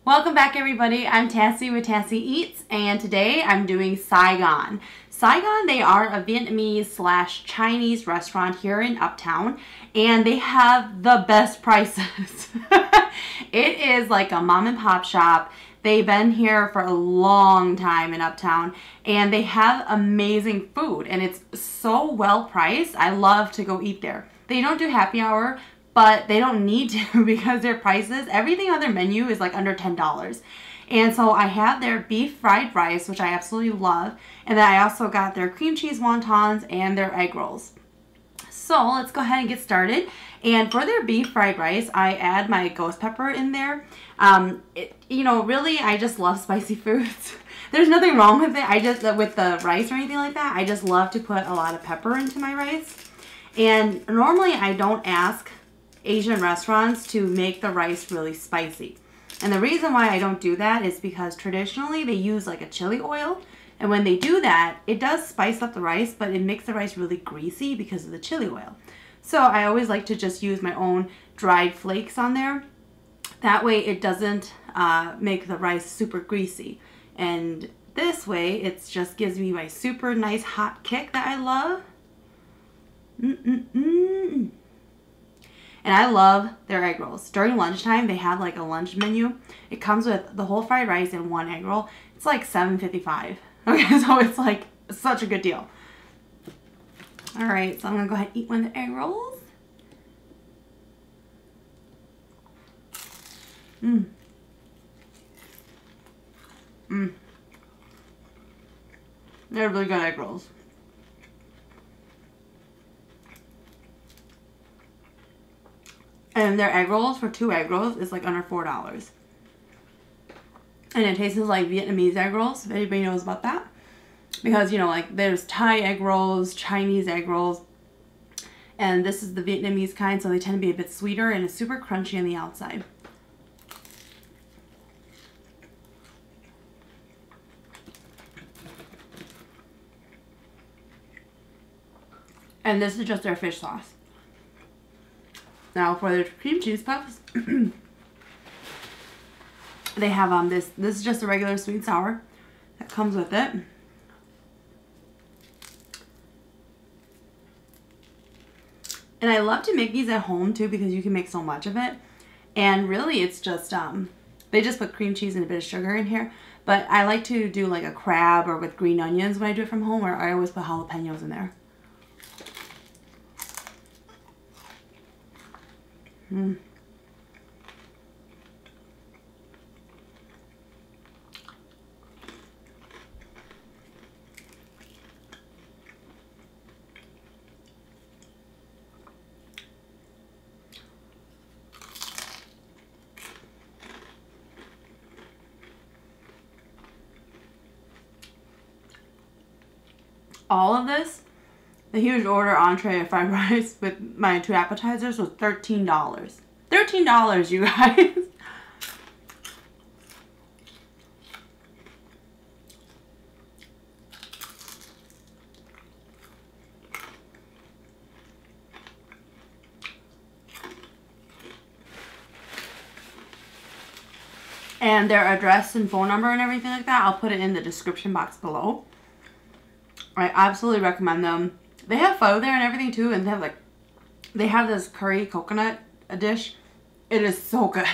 Welcome back, everybody. I'm Tassie with Tassie Eats, and today I'm doing Saigon. Saigon, they are a Vietnamese/Chinese restaurant here in Uptown, and they have the best prices. It is like a mom and pop shop. They've been here for a long time in Uptown, and they have amazing food, and it's so well priced. I love to go eat there. They don't do happy hour, but they don't need to because their prices, everything on their menu is like under $10. And so I have their beef fried rice, which I absolutely love. And then I also got their cream cheese wontons and their egg rolls. So let's go ahead and get started. And for their beef fried rice, I add my ghost pepper in there. Really, I just love spicy foods. There's nothing wrong with it. I just, with the rice or anything like that, I just love to put a lot of pepper into my rice. And normally I don't ask Asian restaurants to make the rice really spicy. And the reason why I don't do that is because traditionally they use like a chili oil, and when they do that, it does spice up the rice, but it makes the rice really greasy because of the chili oil. So I always like to just use my own dried flakes on there. That way it doesn't make the rice super greasy. And this way it just gives me my super nice hot kick that I love. And I love their egg rolls. During lunchtime, they have like a lunch menu. It comes with the whole fried rice and one egg roll. It's like $7.55. Okay, so it's like such a good deal. All right, so I'm gonna go ahead and eat one of the egg rolls. They're really good egg rolls. And their egg rolls, for 2 egg rolls, is like under $4. And it tastes like Vietnamese egg rolls, if anybody knows about that. Because, you know, like there's Thai egg rolls, Chinese egg rolls. And this is the Vietnamese kind, so they tend to be a bit sweeter and it's super crunchy on the outside. And this is just their fish sauce. Now for their cream cheese puffs, they have this is just a regular sweet and sour that comes with it. And I love to make these at home too because you can make so much of it. And really it's just, they just put cream cheese and a bit of sugar in here. But I like to do like a crab or with green onions when I do it from home, or I always put jalapenos in there. All of this, the huge order entree of fried rice with my 2 appetizers was $13. $13, you guys. And their address and phone number and everything like that, I'll put it in the description box below. I absolutely recommend them. They have pho there and everything too, and they have this curry coconut dish. It is so good.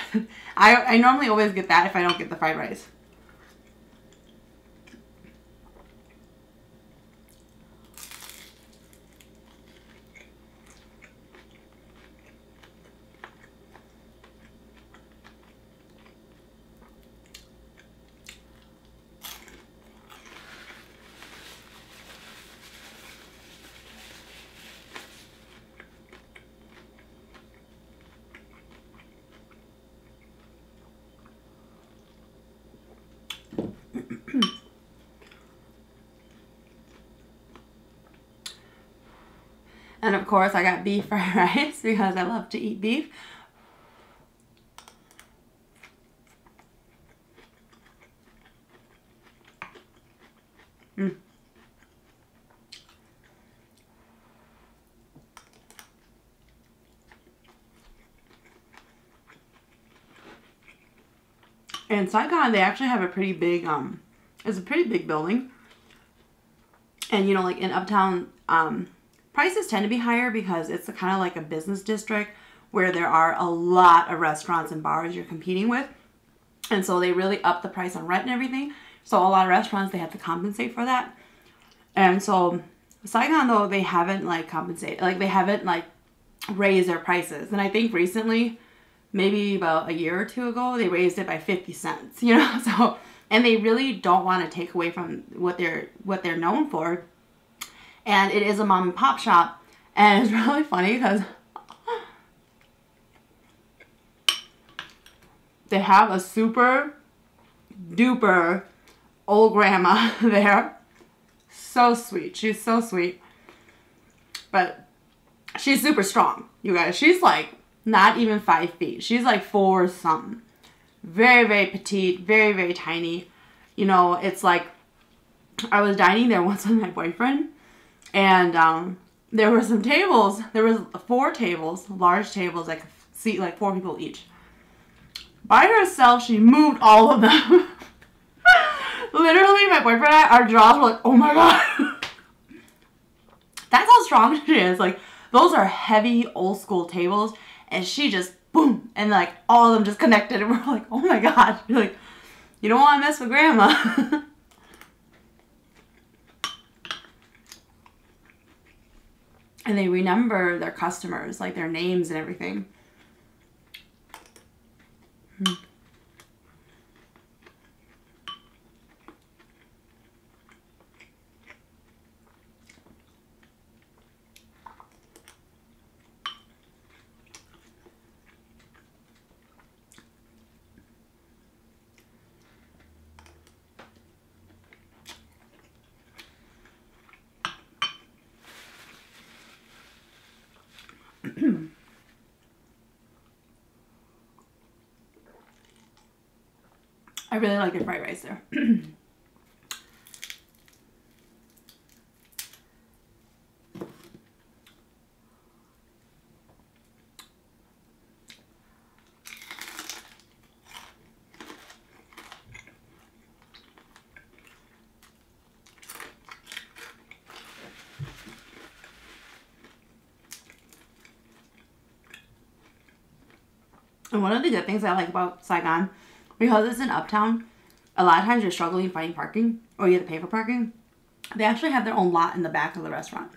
I normally always get that if I don't get the fried rice. And of course I got beef fried rice because I love to eat beef. And Saigon, they actually have a pretty big, it's a pretty big building. And, you know, like in Uptown, prices tend to be higher because it's kind of like a business district where there are a lot of restaurants and bars you're competing with. And so they really up the price on rent and everything. So a lot of restaurants, they have to compensate for that. And so Saigon, though, they haven't like compensated, like they haven't like raised their prices. And I think recently, maybe about a year or two ago, they raised it by 50 cents, you know? So, and they really don't want to take away from what they're known for. And it is a mom and pop shop. And it's really funny because they have a super duper old grandma there. So sweet. She's so sweet. But she's super strong, you guys. She's like not even 5 feet. She's like 4 something. Very, very petite. Very, very tiny. You know, it's like I was dining there once with my boyfriend. And there were some tables. There was 4 tables. Large tables that could seat like 4 people each. By herself, she moved all of them. Literally, my boyfriend and I, our jaws were like, oh my god. That's how strong she is. Like, those are heavy, old school tables. And she just, boom. And like, all of them just connected. And we're like, oh my god. You're like, you don't want to mess with grandma. And they remember their customers, like their names and everything. I really like your fried rice there. And one of the good things I like about Saigon, because it's in Uptown, a lot of times you're struggling finding parking, or you have to pay for parking. They actually have their own lot in the back of the restaurant.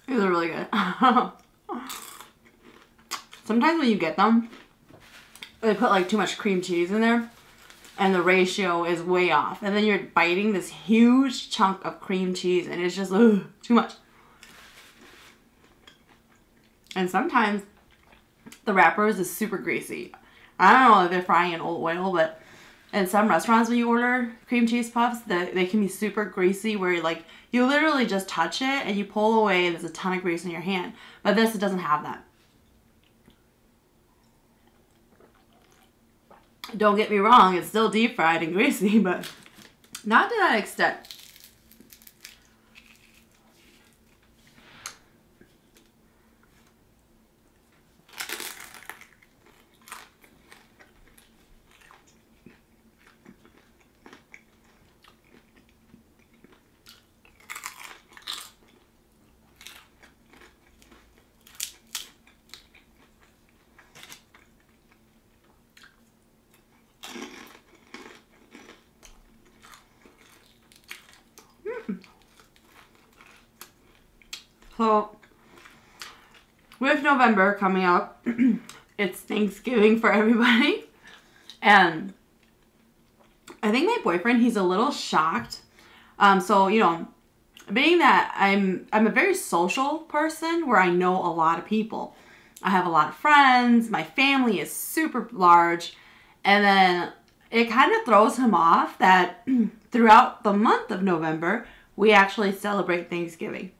These are really good. Sometimes when you get them, they put like too much cream cheese in there and the ratio is way off. And then you're biting this huge chunk of cream cheese and it's just too much. And sometimes the wrappers is super greasy. I don't know if they're frying in old oil, but in some restaurants when you order cream cheese puffs, they can be super greasy where like you literally just touch it and you pull away and there's a ton of grease in your hand. But this, it doesn't have that. Don't get me wrong, it's still deep fried and greasy, but Not to that extent. So, with November coming up, it's Thanksgiving for everybody. And I think my boyfriend, he's a little shocked. So, you know, being that I'm a very social person where I know a lot of people. I have a lot of friends. My family is super large. And then it kind of throws him off that throughout the month of November, we actually celebrate Thanksgiving.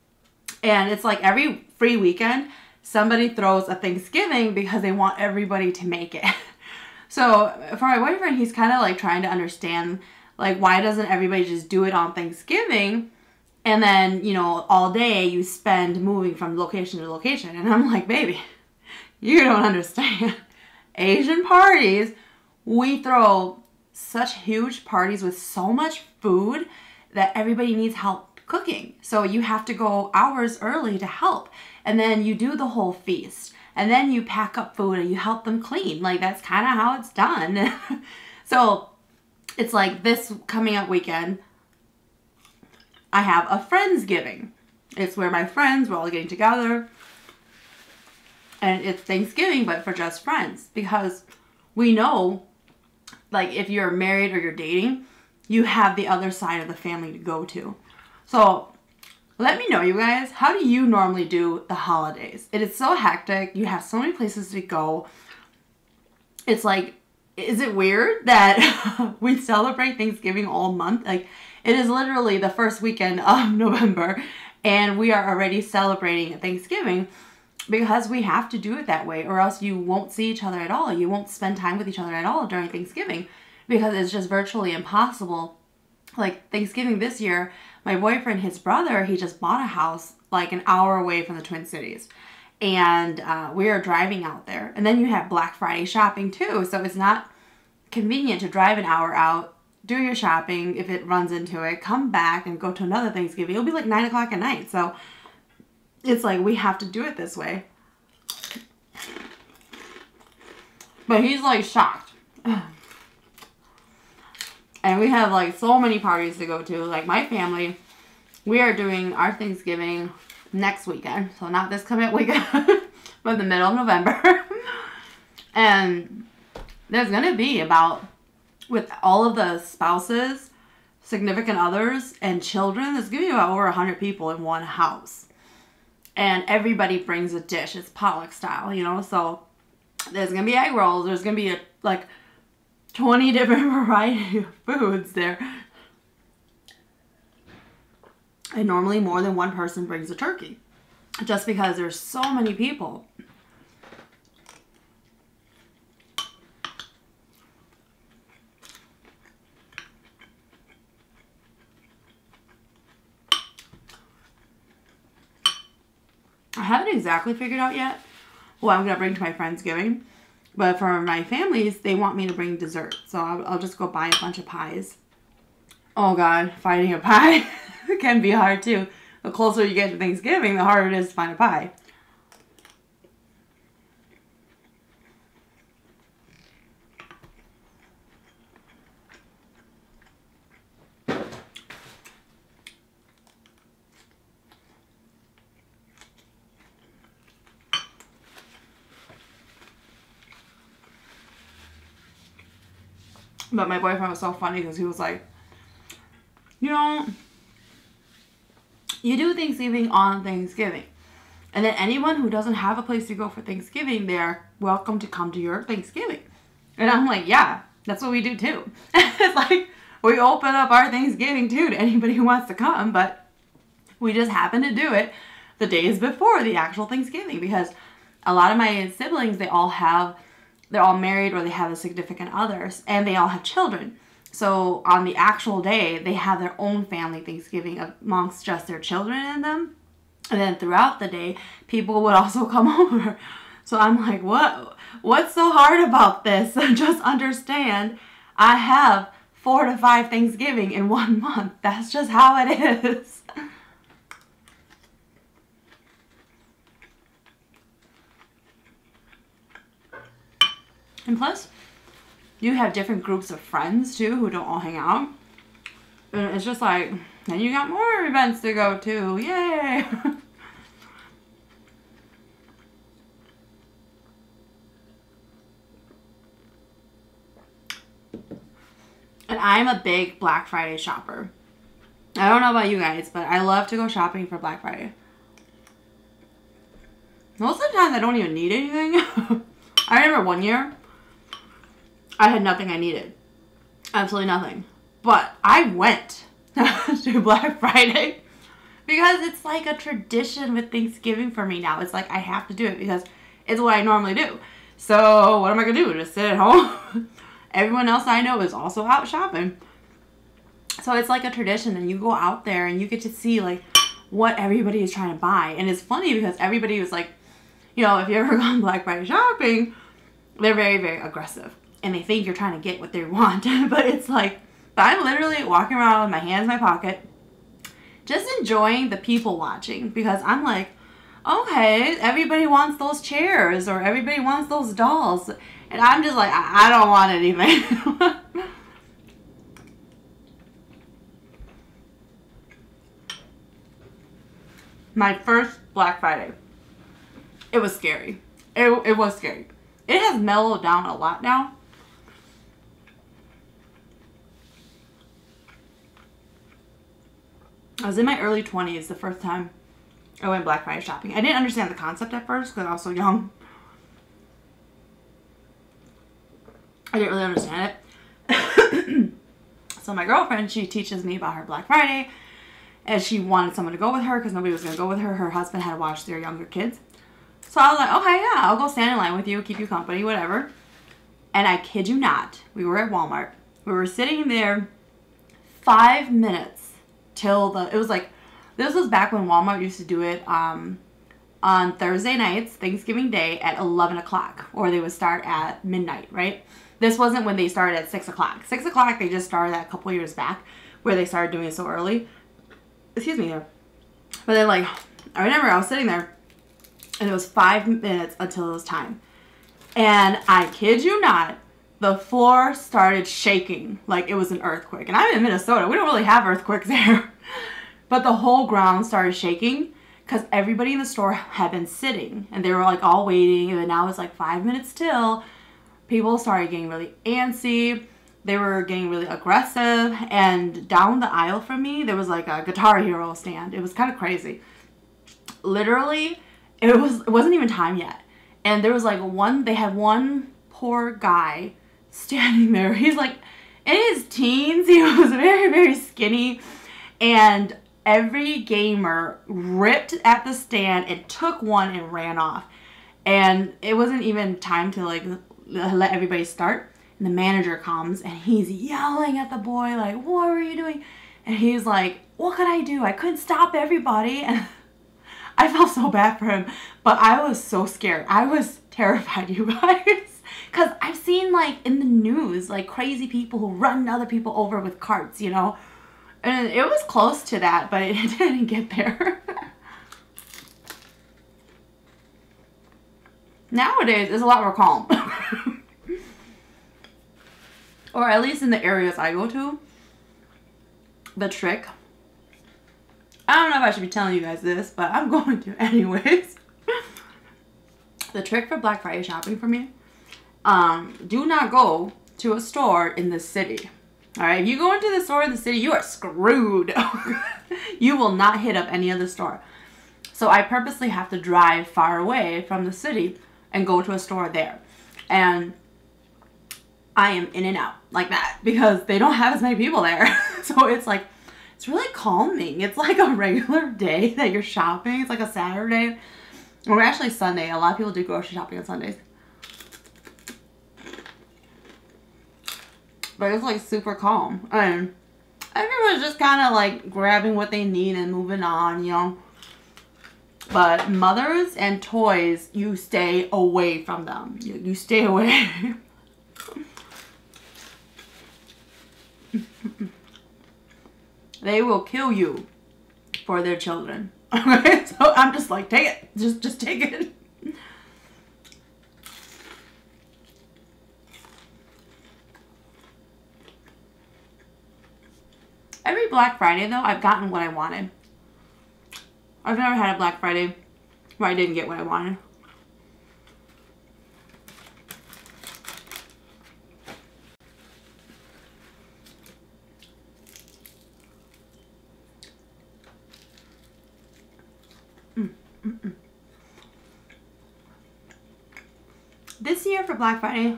And it's like every free weekend, somebody throws a Thanksgiving because they want everybody to make it. So for my boyfriend, he's kind of like trying to understand, like, why doesn't everybody just do it on Thanksgiving? And then, you know, all day you spend moving from location to location. And I'm like, baby, you don't understand. Asian parties, we throw such huge parties with so much food that everybody needs help cooking. So you have to go hours early to help. And then you do the whole feast. And then you pack up food and you help them clean. Like, that's kind of how it's done. So it's like this coming up weekend, I have a Friendsgiving. It's where my friends, we're all getting together. And it's Thanksgiving, but for just friends. Because we know, like, if you're married or you're dating, you have the other side of the family to go to. So let me know, you guys, how do you normally do the holidays? It is so hectic. You have so many places to go. It's like, is it weird that we celebrate Thanksgiving all month? Like, it is literally the first weekend of November, and we are already celebrating Thanksgiving because we have to do it that way, or else you won't see each other at all. You won't spend time with each other at all during Thanksgiving because it's just virtually impossible. Like, Thanksgiving this year, my boyfriend, his brother, he just bought a house like an hour away from the Twin Cities. And we are driving out there. And then you have Black Friday shopping too. So it's not convenient to drive an hour out, do your shopping if it runs into it, come back and go to another Thanksgiving. It'll be like 9 o'clock at night. So it's like we have to do it this way. But he's like shocked. And we have like so many parties to go to. Like my family, we are doing our Thanksgiving next weekend. So not this coming weekend, but the middle of November. And there's going to be about, with all of the spouses, significant others, and children, there's going to be about over 100 people in one house. And everybody brings a dish. It's potluck style, you know. So there's going to be egg rolls. There's going to be like 20 different variety of foods there. And normally more than one person brings a turkey. Just because there's so many people. I haven't exactly figured out yet what I'm going to bring to my Friendsgiving. But for my families, they want me to bring dessert. So I'll just go buy a bunch of pies. Oh God, finding a pie can be hard too. The closer you get to Thanksgiving, the harder it is to find a pie. But my boyfriend was so funny because he was like, you know, you do Thanksgiving on Thanksgiving. And then anyone who doesn't have a place to go for Thanksgiving, they're welcome to come to your Thanksgiving. And I'm like, yeah, that's what we do too. It's like, we open up our Thanksgiving too to anybody who wants to come, but we just happen to do it the days before the actual Thanksgiving because a lot of my siblings, they're all married or they have a significant others and they all have children. So on the actual day, they have their own family Thanksgiving amongst just their children and them. And then throughout the day, people would also come over. So I'm like, what's so hard about this? Just understand, I have 4 to 5 Thanksgiving in 1 month. That's just how it is. And plus, you have different groups of friends too who don't all hang out. And it's just like, and you got more events to go to. Yay! And I'm a big Black Friday shopper. I don't know about you guys, but I love to go shopping for Black Friday. Most of the time I don't even need anything. I remember one year, I had nothing I needed. Absolutely nothing. But I went to Black Friday because it's like a tradition with Thanksgiving for me now. It's like I have to do it because it's what I normally do. So what am I going to do? Just sit at home? Everyone else I know is also out shopping. So it's like a tradition, and you go out there and you get to see like what everybody is trying to buy. And it's funny because everybody was like, you know, if you ever gone Black Friday shopping, they're very, very aggressive. And they think you're trying to get what they want. But it's like, I'm literally walking around with my hands in my pocket, just enjoying the people watching. Because I'm like, okay, everybody wants those chairs or everybody wants those dolls. And I'm just like, I don't want anything. My first Black Friday, it was scary. It was scary. It has mellowed down a lot now. I was in my early 20s the first time I went Black Friday shopping. I didn't understand the concept at first because I was so young. I didn't really understand it. So my girlfriend, she teaches me about her Black Friday. And she wanted someone to go with her because nobody was going to go with her. Her husband had to watch their younger kids. So I was like, okay, yeah, I'll go stand in line with you, keep you company, whatever. And I kid you not, we were at Walmart. We were sitting there 5 minutes till it was like, this was back when Walmart used to do it on Thursday nights, Thanksgiving Day at 11 o'clock. Or they would start at midnight, right? This wasn't when they started at 6 o'clock. 6 o'clock, they just started that a couple years back where they started doing it so early. Excuse me there. But then, like, I remember I was sitting there and it was 5 minutes until it was time. And I kid you not, the floor started shaking like it was an earthquake. And I'm in Minnesota. We don't really have earthquakes there. But the whole ground started shaking because everybody in the store had been sitting. And they were, like, all waiting. And then now it's, like, 5 minutes till. People started getting really antsy. They were getting really aggressive, and down the aisle from me, there was like a Guitar Hero stand. It was kind of crazy. Literally, it wasn't even time yet. And there was like they had one poor guy standing there. He's like in his teens. He was very, very skinny. And every gamer ripped at the stand and took one and ran off. And it wasn't even time to like let everybody start. And the manager comes and he's yelling at the boy like, what were you doing? And he's like, what could I do? I couldn't stop everybody. And I felt so bad for him, but I was so scared. I was terrified, you guys. Because I've seen like in the news, like crazy people who run other people over with carts, you know. And it was close to that, but it didn't get there. Nowadays, it's a lot more calm. Or at least in the areas I go to. The trick. I don't know if I should be telling you guys this, but I'm going to anyways. The trick for Black Friday shopping for me. Do not go to a store in the city. Alright, if you go into the store in the city, you are screwed. You will not hit up any other store. So I purposely have to drive far away from the city and go to a store there. And I am in and out like that because they don't have as many people there. So it's like, it's really calming. It's like a regular day that you're shopping. It's like a Saturday. Or actually Sunday. A lot of people do grocery shopping on Sundays. but it's like super calm. And everyone's just kind of like grabbing what they need and moving on, you know. But mothers and toys, you stay away from them. You stay away. They will kill you for their children. Okay, so I'm just like, take it. Just take it. Every Black Friday, though, I've gotten what I wanted. I've never had a Black Friday where I didn't get what I wanted. This year for Black Friday,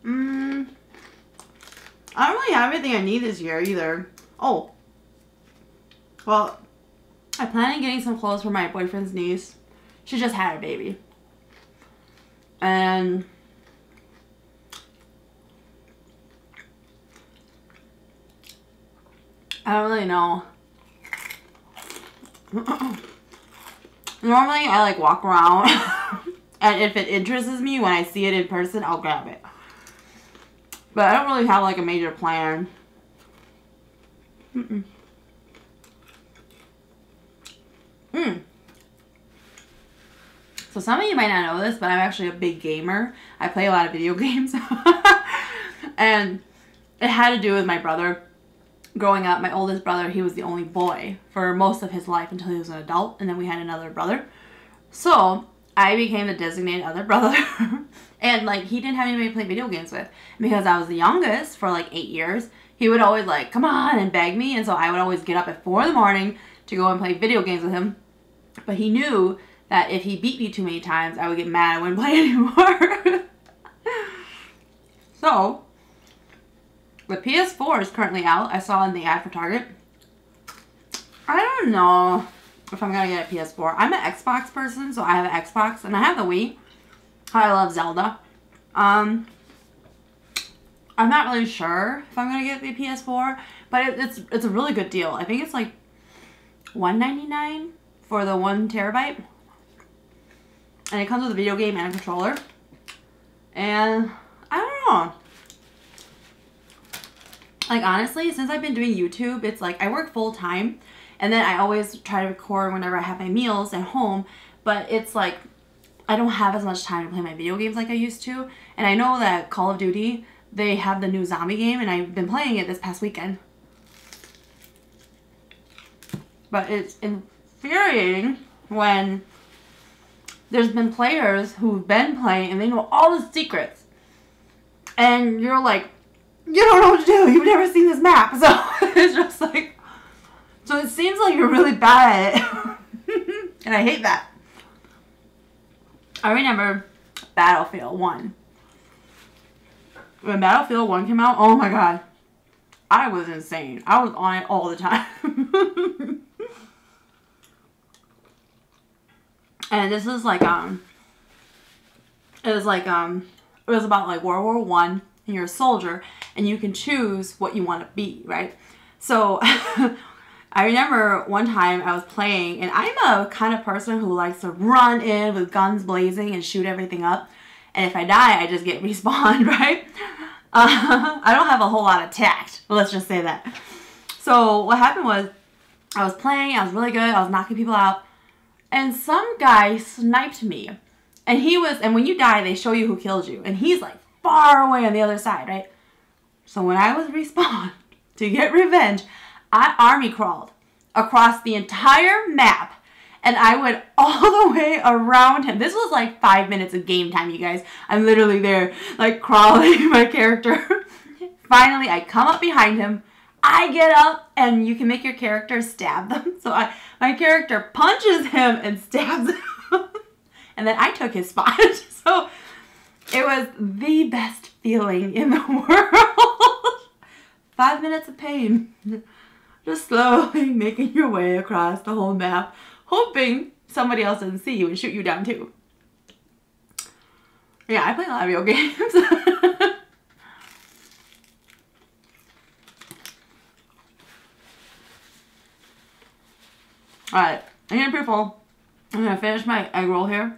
I don't really have everything I need this year either. Oh, well, I plan on getting some clothes for my boyfriend's niece. She just had a baby. And I don't really know. Normally I like walk around and if it interests me when I see it in person, I'll grab it. But I don't really have like a major plan. So some of you might not know this, but I'm actually a big gamer. I play a lot of video games. And it had to do with my brother. Growing up, my oldest brother, he was the only boy for most of his life until he was an adult. And then we had another brother. So I became the designated other brother. And like, he didn't have anybody to play video games with. Because I was the youngest for like 8 years, he would always like, come on, and beg me. And so I would always get up at 4 in the morning to go and play video games with him. But he knew that if he beat me too many times, I would get mad. I wouldn't play anymore. So the PS4 is currently out. I saw in the ad for Target. I don't know if I'm going to get a PS4. I'm an Xbox person, so I have an Xbox. And I have the Wii. I love Zelda. I'm not really sure if I'm going to get the PS4. But it's a really good deal. I think it's like $199 for the 1 terabyte. And it comes with a video game and a controller. And I don't know. Like, honestly, since I've been doing YouTube, it's like I work full time. And then I always try to record whenever I have my meals at home. But it's like I don't have as much time to play my video games like I used to. And I know that Call of Duty, they have the new zombie game. And I've been playing it this past weekend. But it's infuriating when there's been players who've been playing and they know all the secrets. And you're like, you don't know what to do. You've never seen this map. So it's just like, so it seems like you're really bad at it. And I hate that. I remember Battlefield 1. When Battlefield 1 came out, oh my god. I was insane. I was on it all the time. And this is like, it was about like World War I, and you're a soldier, and you can choose what you want to be, right? So, I remember one time I was playing, and I'm a kind of person who likes to run in with guns blazing and shoot everything up. And if I die, I just get respawned, right? I don't have a whole lot of tact, let's just say that. So, what happened was, I was playing, I was really good, I was knocking people out. And some guy sniped me. And when you die, they show you who killed you. And he's like far away on the other side, right? So when I was respawned to get revenge, I army crawled across the entire map. And I went all the way around him. This was like 5 minutes of game time, you guys. I'm literally there, like crawling my character. Finally, I come up behind him. I get up, and you can make your character stab them. So my character punches him and stabs him. And then I took his spot. So it was the best feeling in the world. 5 minutes of pain. Just slowly making your way across the whole map, hoping somebody else doesn't see you and shoot you down too. Yeah, I play a lot of video games. Alright, I'm getting pretty full. I'm going to finish my egg roll here.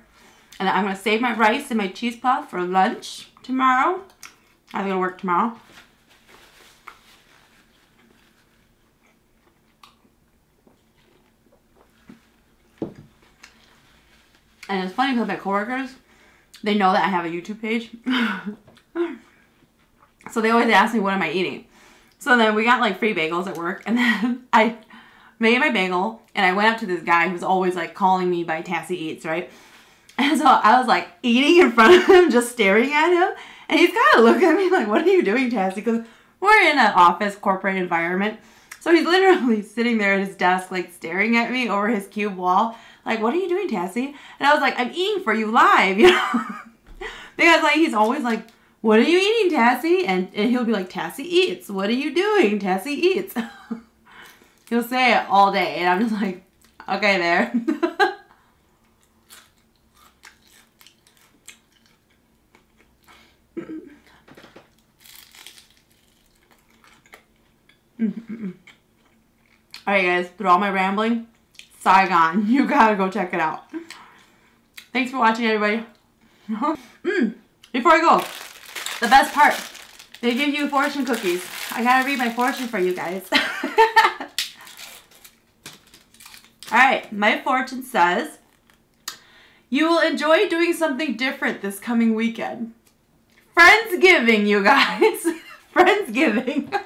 And then I'm going to save my rice and my cheese puff for lunch tomorrow. I have to go to work tomorrow. And it's funny because my coworkers, they know that I have a YouTube page. So they always ask me, what am I eating? So then we got like free bagels at work. And then I made my bagel. And I went up to this guy who's always like calling me by Tassie Eats, right? And so I was like eating in front of him, just staring at him. And he's kind of looking at me like, what are you doing, Tassie? Because we're in an office corporate environment. So he's literally sitting there at his desk, like staring at me over his cube wall. Like, what are you doing, Tassie? And I was like, I'm eating for you live, you know? Because like he's always like, what are you eating, Tassie? And he'll be like, Tassie Eats. What are you doing? Tassie Eats. He'll say it all day. And I'm just like, okay, there. Alright guys, through all my rambling, Saigon, you gotta go check it out. Thanks for watching, everybody. Before I go, the best part, they give you fortune cookies. I gotta read my fortune for you guys. Alright, my fortune says, you will enjoy doing something different this coming weekend. Friendsgiving, you guys. Friendsgiving.